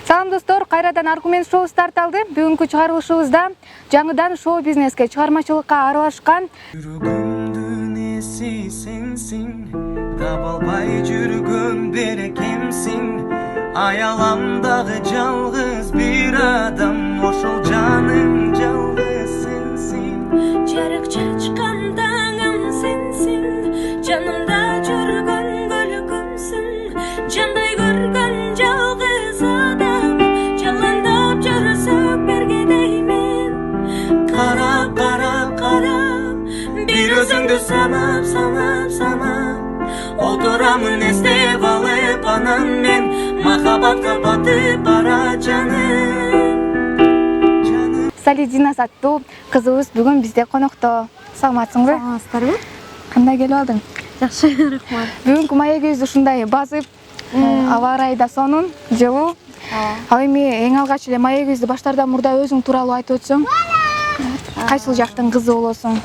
Салам достор, кайрадан аргумент шоу старт алды. Бүгүнкү чыгарылышыбызда жаңыдан шоу бизнеске, чыгармачылыкка аралашкан Жүрөгүмдүн эси сенсиң, таба албай жүргөн берекемсиң. Аяламдагы жалгыз бир адам, ошол жаным жалгыз сенсиң. Жарык чачкан таңым сенсиң, жанымда жүргөн көлгүмсүң. Жандай көргөн жалгыз адам, жаландап жүрсөк берге деймин. Карап, карап, карап, бир өзүңдү санап, отурамын эстеп алып анан мен махабатка батып бара жаным. Салидина аттуу кызыбыз бүгүн бизде конокто. Саламатсыңбы? Саламатсыздарбы? Кандай келип алдың? Жакшы, рахмат. Бүгүнкү маегибизди ушундай басып, аба ырайы да сонун, жылуу. Ал эми эң алгач эле маегибизди баштаардан мурда өзүң тууралуу айтып өтсөң. Кайсыл жактын кызы болосуң?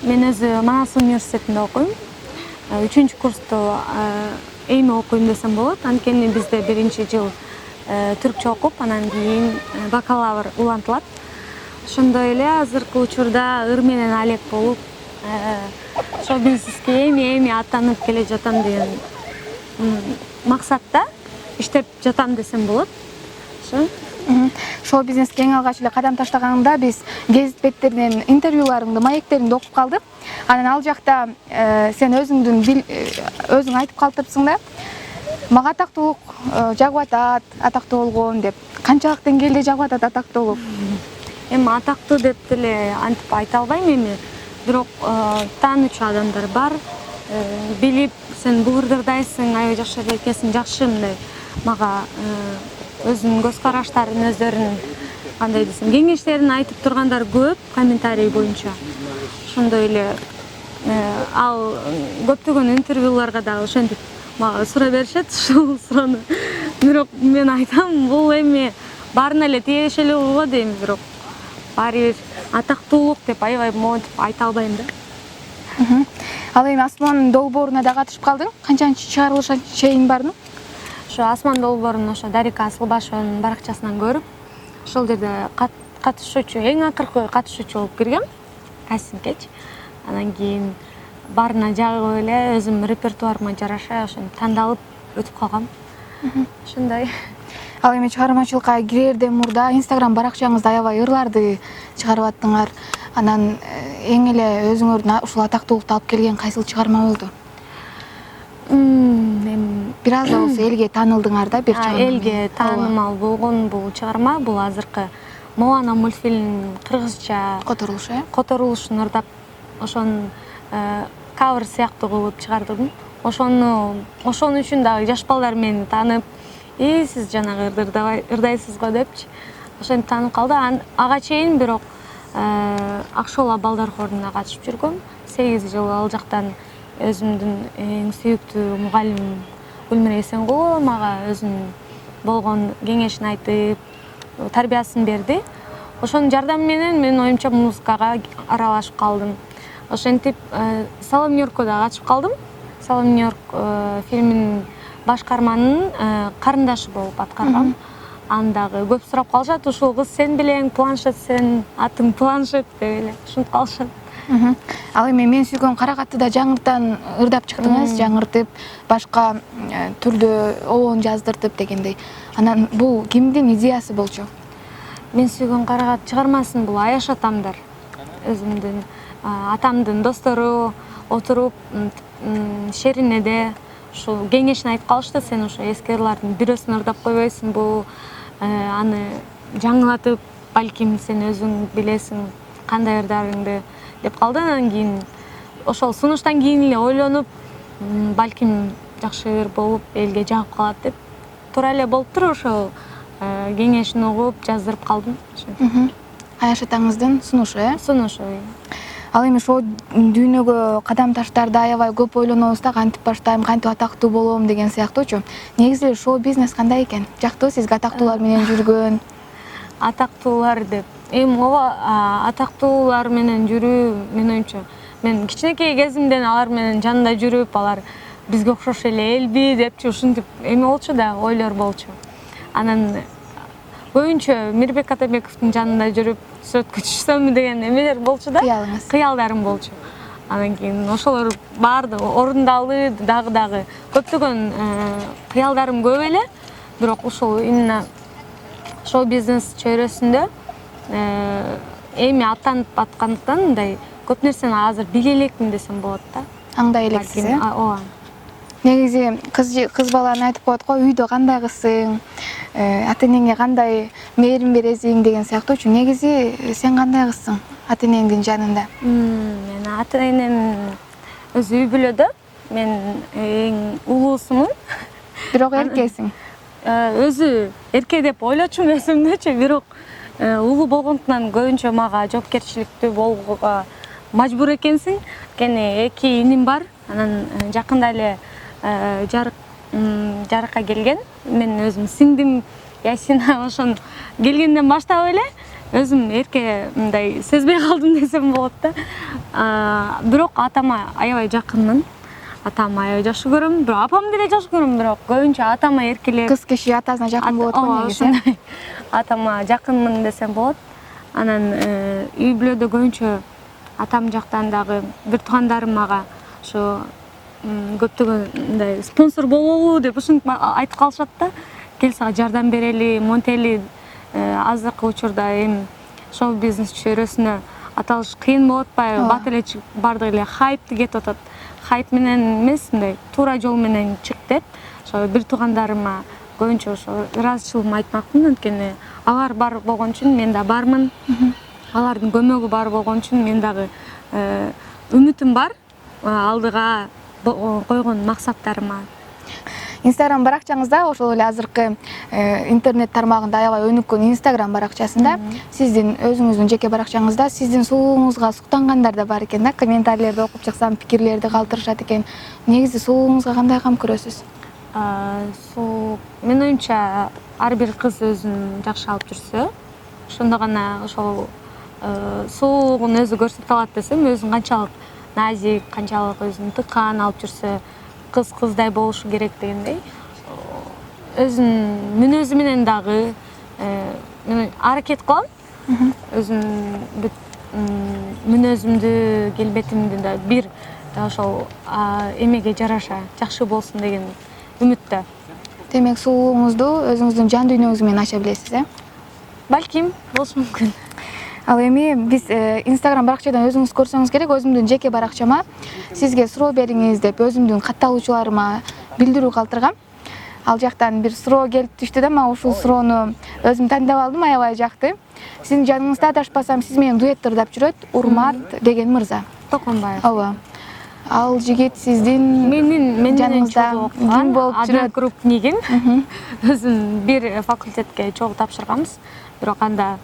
Мен өзү Манас университетинде окуйм. 3-курсту эми окуйм десем болот. Анткени бизде 1-жыл түркчө окуп, анан кийин бакалавр улантылат. Ошондой эле азыркы учурда ыр менен алек болуп, шоу бизнеске эми аттанып келе жатам деген максатта иштеп жатам десем болот. Ошо. Шоу бизнеске эң алгач эле кадам таштаганыңда биз гезит беттеринен интервьюларыңды, маектериңди окуп калдык. Анан ал жакта сен өзүң айтып калтырсың да. Мага атактуулук жагып атат, атактуу болгон деп. Канчалык деңгээлде жагып атат атактуулук? Эми атактуу деп деле антип айта албайм эми. Бирок таанычу адамдар бар. Билип, сен бугурдурдайсың, аябай жакшы эле экенсиң, жакшы мындай мага өзүнүн көз караштарын, өздөрүнүн кандай десем, кеңештерин айтып тургандар көп комментарий боюнча. Ошондой эле ал көптөгөн интервьюларга дагы ошентип мага суроо беришет, ушул суроону. Бирок мен айтам, бул эми баарына эле тиешелүү го дейм, бирок баары бир атактуулук деп аябай монтип айта албайм да. Ал эми Асман долбооруна да катышып калдың. Канчанчы чыгарылыш чейин бардың? Ошо Асман долбоорун ошо Дарика Асылбашеванын баракчасынан көрүп, ошол жерде катышуучу, эң акыркы катышуучу болуп киргем, кастингкечи. Анан кийин баарына жагып эле өзүм репертуарыма жараша ошентип тандалып өтүп калгам. Ошондой. Ал эми чыгармачылыкка кирерден мурда Instagram баракчаңызда аябай ырларды чыгарып аттыңар. Анан эң эле өзүңөрдүн ушул атактуулукту алып келген кайсыл чыгарма болду? Бир аз да болсо элге таанылдыңар да бир чыгарма. Элге таанымал болгон бул чыгарма, бул азыркы Моана мультфильминин кыргызча которулушун ырдап, ошонун кавер сыяктуу кылып чыгардым. Ошону үчүн дагы жаш балдар мени таанып, сиз жанагы ырдайсыз го депчи. Ошентип таанып калды. Ага чейин бирок Акшола балдар хоруна катышып жүргөм. 8 жыл ал жактан өзүмдүн эң сүйүктүү мугалимим Гүлмира Эсенгулова мага өзүнүн болгон кеңешин айтып, тарбиясын берди. Ошонун жардамы менен мен оюмча музыкага аралашып калдым. Ошентип Салам Нью-Йоркко да катышып калдым. Салам Нью-Йорк фильминин башкарманынын карындашы болуп аткаргам. Андагы көп сурап калышат, ушул кыз сен белең, планшет сен, атың планшет деп эле ушинтип калышат. Ал эми мен сүйгөн Каракаттыда жаңыртан ырдап чыктыңыз, жаңыртып, башка түрдө оон жаздыртып дегендей. Анан бул кимдин идеясы болчу? Мен сүйгөн Каракат чыгармасын бул Аяш атамдар. Өзүмдүн атамдын достору отуруп шеринеде ушул кеңешин айтып калышты, сен ошо эски ырлардын бирөөсүн ырдап койбойсуңбу, аны жаңылатып, балким сен өзүң билесиң кандай ырдарыңды деп калды. Анан кийин ошол сунуштан кийин эле ойлонуп, балким жакшы ыр болуп элге жагып калат деп туура эле болуптур, ошол кеңешин угуп жаздырып калдым. Аяш атаңыздын сунушу, Сунушу. Ал эми шоу дүйнөгө кадам таштаарда аябай көп ойлонобуз да, кантип баштайм, кантип атактуу болом деген сыяктуучу. Негизи эле шоу бизнес кандай экен? Жактуу сизге атактуулар менен жүргөн? Атактуулар деп. Эми ооба, атактуулар менен жүрүү, мен оюмча, мен кичинекей кезимден алар менен жанында жүрүп, алар бизге окшош эле элби депчи, ушинтип эме болчу да, ойлор болчу. Анан көбүнчө Мирбек Атабековдун жанында жүрүп сүрөткө түшсөмбү деген эмелер болчу да. Кыялыңыз. Кыялдарым болчу. Анан кийин ошолор баардыгы орундалды, дагы көптөгөн кыялдарым көп эле. Бирок ушул именно шоу бизнес чөйрөсүндө эми аттанып аткандыктан мындай көп нерсени азыр биле элекмин десем болот да. Аңдай элексиз, Ооба. Негизи кыз баланы айтып коет го, үйдө кандай кызсың, ата энеңе кандай мээрим бересиң деген сыяктуу. Негизи сен кандай кызсың ата энеңдин жанында? Мен ата энем өзү үй бүлөдө. Мен эң улуусумун. Бирок эркексиң. Өзү эрке деп ойлочумун өзүмдөчү, бирок улуу болгондуктан көбүнчө мага жоопкерчиликтүү болууга мажбур экенсиң. Кene 2 иним бар. Анан жакында эле жарыкка келген. Мен өзүм сиңдим Ясина ошон келгенден баштап эле өзүм эрке мындай сезбей калдым десем болот да. Бирок атама аябай жакынмын. Атамы аябай жакшы көрөм, бирок апамды деле жакшы көрөм, бирок көбүнчө атама эркелеп. Кыз киши атасына жакын болот го негизи. Атама жакынмын десем болот. Анан үй бүлөдө көбүнчө атам жактан дагы бир туугандарым мага ошо көптөгөн мындай спонсор бололу деп ушинтип айтып калышат да. Кел сага жардам берели, монтели. Азыркы учурда эми шоу бизнес чөйрөсүнө аталыш кыйын болуп атпайбы? Бат эле бардыгы эле хайпты кетип атат. Хайп менен эмес, мындай туура жол менен чык деп, ошо бир туугандарыма көбүнчө ошо ыраазычылыгымды айтмакмын. Анткени алар бар болгон үчүн мен да бармын. Алардын көмөгү бар болгон үчүн мен дагы үмүтүм бар алдыга койгон максаттарыма. Instagram баракчаңызда, ошол эле азыркы интернет тармагында аябай өнүккөн Instagram баракчасында, сиздин өзүңүздүн жеке баракчаңызда сиздин сулууңузга суктангандар да бар экен да. Комментарийлерди окуп чыксам, пикирлерди калтырышат экен. Негизи сулууңузга кандай кам көрөсүз? Менин оюмча ар бир кыз өзүн жакшы алып жүрсө, ошондо гана ошол сулуулугун өзү көрсөтө алат десем, өзүн канчалык назик, канчалык өзүн тыккан алып жүрсө, кыздай болушу керек дегендей. Өзүн мүнөзү менен дагы мен аракет кылам. Өзүн мүнөзүмдү, келбетимди да бир ошол эмеге жараша жакшы болсун деген үмүттө. Демек, сулуулугуңузду өзүңүздүн жан дүйнөңүз менен ача билесиз, Балким, болушу мүмкүн. Ал эми биз Instagram баракчадан өзүңүз көрсөңүз керек, өзүмдүн жеке баракчама сизге суроо бериңиз деп өзүмдүн катталуучуларыма билдирүү калтыргам. Ал жактан бир суроо келип түштү да, мен ушул суроону өзүм тандап алдым, аябай жакты. Сиздин жаныңызда адашпасам сиз менен дуэт ырдап жүрөт, Урмат деген мырза. Токонбаев. Ооба. Ал жигит сиздин жаныңызда ким болуп жүрөт? Одногруппнигим. Өзүм бир факультетке чогуу тапшырганбыз. Бирок анда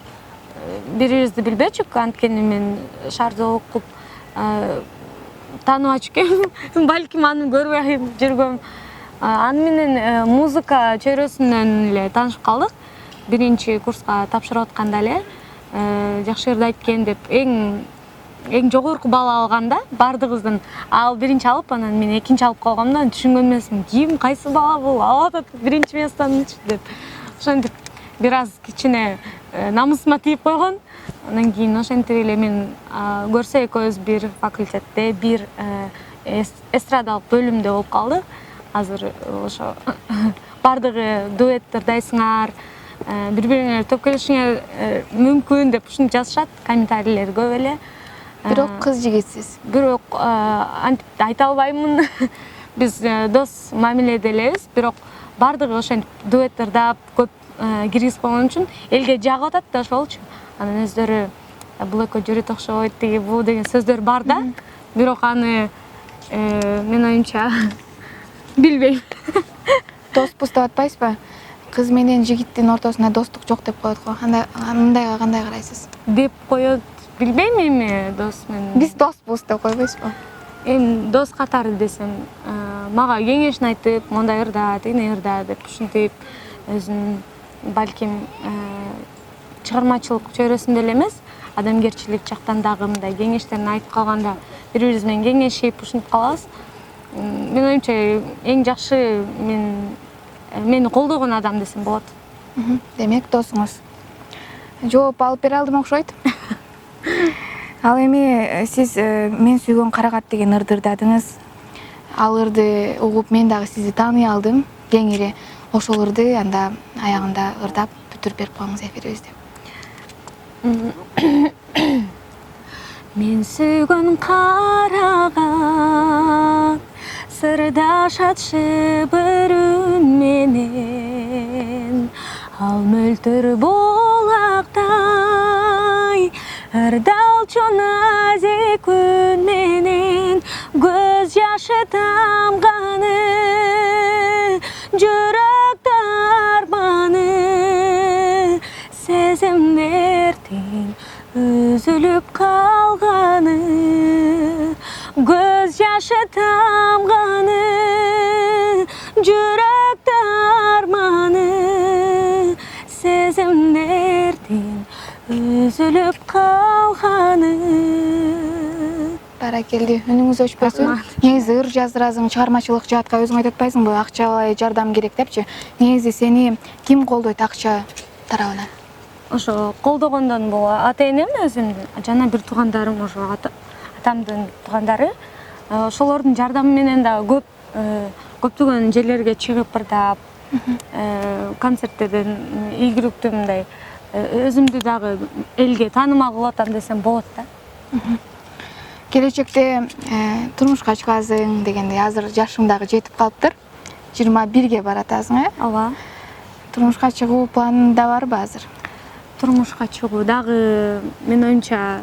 бирибизди билбечүк, анткени мен шарды окуп тааныбачу экенмин. Балким аны көрбөй жүргөм. Аны менен музыка чөйрөсүнөн эле таанышып калдык. Биринчи курска тапшырып атканда эле жакшы ырдайт экен деп эң жогорку балл алганда бардыгыбыздан ал биринчи алып, анан мен экинчи алып калгам да, түшүнгөн эмесмин. Ким, кайсы бала бул алып атат биринчи местонучу деп. Ошентип бир аз кичине намысыма тийип койгон. Андан кийин ошентип эле мен көрсө экөөбүз бир факультетте, бир эстрадалык бөлүмдө болуп калдык. Азыр ошо бардыгы дуэт ырдайсыңар, бири-бириңер топ келишиңер мүмкүн деп ушинтип жазышат, комментарийлер көп эле. Бирок кыз жигитсиз. Бирок антип айта албаймын. Биз дос мамиледе элебиз, бирок бардыгы ошентип дуэт ырдап көп киргизип койгон үчүн элге жагып атат да ошолчу. Анан өздөрү бул экөө жүрөт окшойт, тиги бул деген сөздөр бар да. Бирок аны мен оюмча билбейм. Доспуз деп атпайсызбы? Кыз менен жигиттин ортосунда достук жок деп коет го. Андайга кандай карайсыз? Деп коет. Билбейм эми дос менен. Биз доспуз деп койбойсузбу? Эми дос катары десем, мага кеңешин айтып, мондай ырда, тигине ырда деп ушинтип өзүн балким чыгармачылык чөйрөсүндө эле эмес, адамгерчилик жактан дагы мындай кеңештерин айтып калганда бири-бирибиз менен кеңешип ушинтип калабыз. Мен оюмча эң жакшы мени колдогон адам десем болот. Демек досуңуз. Жооп алып бере алдым окшойт. Ал эми сиз мен сүйгөн карагат деген ырды ырдадыңыз. Ал ырды угуп мен дагы сизди тааный алдым кеңири. Ошол ырды анда аягында ырдап бүтүрүп берип коюңуз эфирибизди. Мен сүйгөн карагат сырдашатшы бір үн менен, ал мөлтөр булактай ырдалчу назик үн менен, көз жашы тамганы жүрөктө арманы, сезимдердин үзүлүп калганы, көз жашы тамганы, жүрөктө арманы, сезимдердин үзүлүп калганы. Баракелди, үнүңүз өчпөсүн. Негизи ыр жаздыразың, чыгармачылык жаатка өзүң айтып атпайсыңбы, акчалай жардам керек депчи. Негизи сени ким колдойт акча тарабынан? Ошо колдогондон бул ата-энем өзүмдүн, жана бир туугандарым, ошо атамдын туугандары. Ошолордун жардамы менен дагы көптөгөн жерлерге чыгып ырдап, концерттерден ийгиликтүү мындай өзүмдү дагы элге таанымал кылып атам десем болот да. Келечекте турмушка чыгасың дегенде азыр жашың дагы жетип калыптыр. 21ге баратасың, Ооба. Турмушка чыгуу планында барбы азыр? Турмушка чыгуу дагы менин оюмча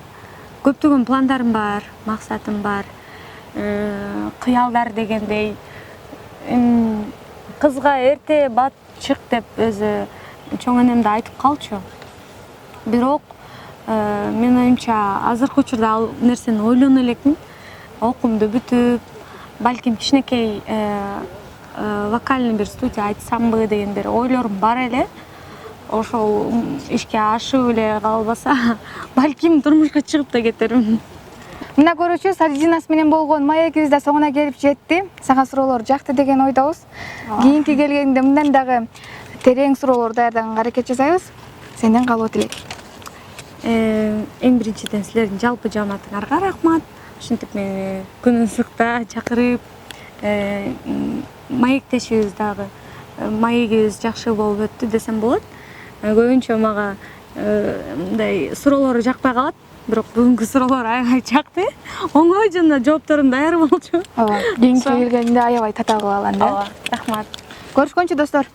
көптөгөн пландарым бар, максатым бар. Кыялдар дегендей, кызга эрте бат чык деп өзү чоң энемди айтып калчу. Бирок менин оюмча азыркы учурда ал нерсени ойлоно элекмин. Окуумду бүтүп, балким кичинекей вокальный бир студия айтсамбы деген бир ойлорум бар эле. Ошол ишке ашып эле калбаса, балким турмушка чыгып да кетермин. Мына көрүүчү Садидинас менен болгон маегибиз да соңуна келип жетти. Сага суроолор жакты деген ойдобуз. Кийинки келгенде мындан дагы терең суроолор даярдаганга аракет жасайбыз. Сенден каалоо тилейт. Эң биринчиден силердин жалпы жамаатыңарга рахмат. Ушинтип мени күн ысыкта чакырып, маектешибиз дагы маегибиз жакшы болуп өттү десем болот. Көбүнчө мага мындай суроолор жакпай калат, бирок бүгүнкү суроолор аябай жакты. Оңой жана жоопторум даяр болчу. Ооба, кийинки келгенде аябай татаа кылалы анда. Ооба, рахмат. Көрүшкөнчү достор.